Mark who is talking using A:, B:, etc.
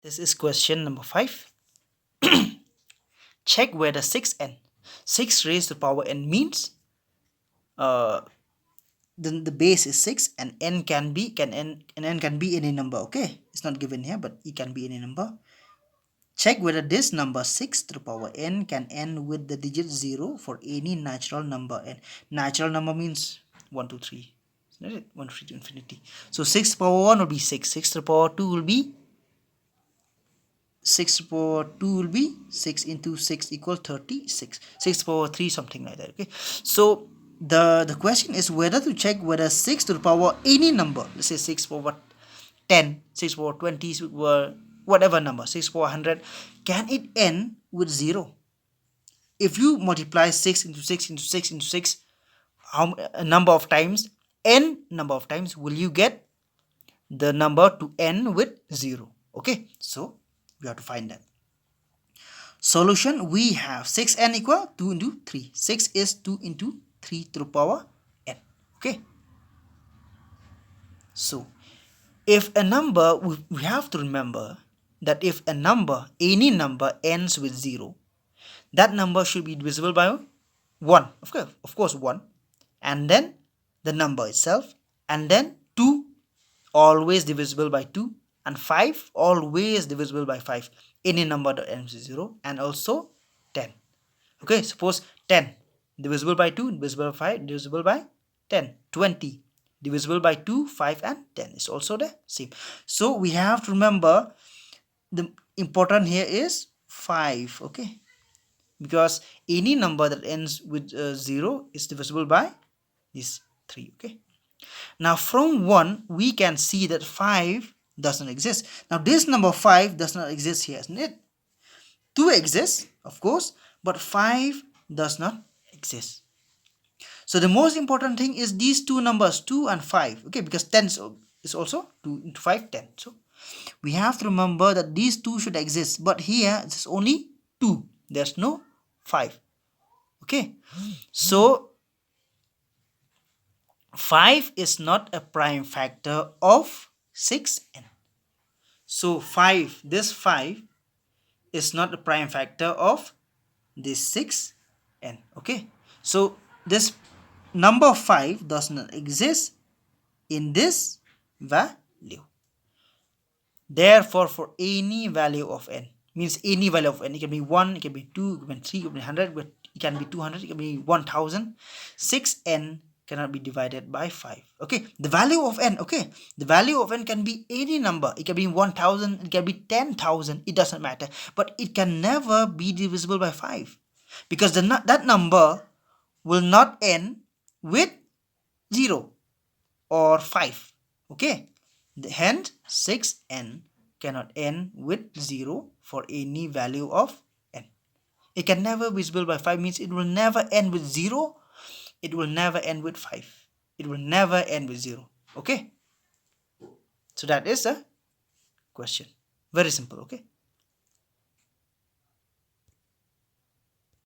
A: This is question number 5. Check whether 6n, 6 raised to the power n means then the base is 6 and n can be any number. Okay, it's not given here, but it can be any number. Check whether this number 6 to the power n can end with the digit 0 for any natural number n. Natural number means 1, 2, 3. Isn't it? 1, 3 to infinity. So 6 to the power 1 will be 6. 6 to the power 2 will be 6 to the power 2 will be 6 into 6 equal 36. 6 to the power 3, something like that. Okay. So the question is whether to check whether 6 to the power any number, let's say 6 to the power 10, 6 to the power 20, whatever number, 6 to the power 100, can it end with 0? If you multiply 6 into 6 into 6 into 6, a number of times, n number of times, will you get the number to end with 0? Okay, so we have to find that. Solution, we have 6n equal 2 into 3. 6 is 2 into 3 to the power n. Okay. So, if a number, we have to remember that if a number, any number ends with 0, that number should be divisible by 1. Of course 1. And then the number itself. And then 2, always divisible by 2. And 5, always divisible by 5. Any number that ends with 0. And also 10. Okay, suppose 10 divisible by 2, divisible by 5, divisible by 10. 20 divisible by 2, 5 and 10 is also the same. So we have to remember the important here is 5. Okay, because any number that ends with 0 is divisible by these 3. Okay, now from 1 we can see that 5 does not exist. Now this number 5 does not exist here, isn't it? 2 exists, of course, but 5 does not exist. So the most important thing is these two numbers, 2 and 5. Okay, because 10 is also 2 into 5, 10. So we have to remember that these two should exist, but here it's only 2. There's no 5. Okay, so 5 is not a prime factor of 6n. So 5, this 5 is not a prime factor of this 6n. Okay, so this number 5 does not exist in this value. Therefore, for any value of n, means any value of n, it can be 1, it can be 2, it can be 3, it can be 100, but it can be 200, it can be 1000. 6n cannot be divided by 5. Okay, the value of n, okay, the value of n can be any number. It can be 1000, it can be 10,000, it doesn't matter, but it can never be divisible by 5 because that number will not end with 0 or 5. Okay, hence 6n cannot end with 0 for any value of n. It can never be divisible by 5 means it will never end with 0. It will never end with 5. It will never end with 0. Okay. So that is the question. Very simple. Okay.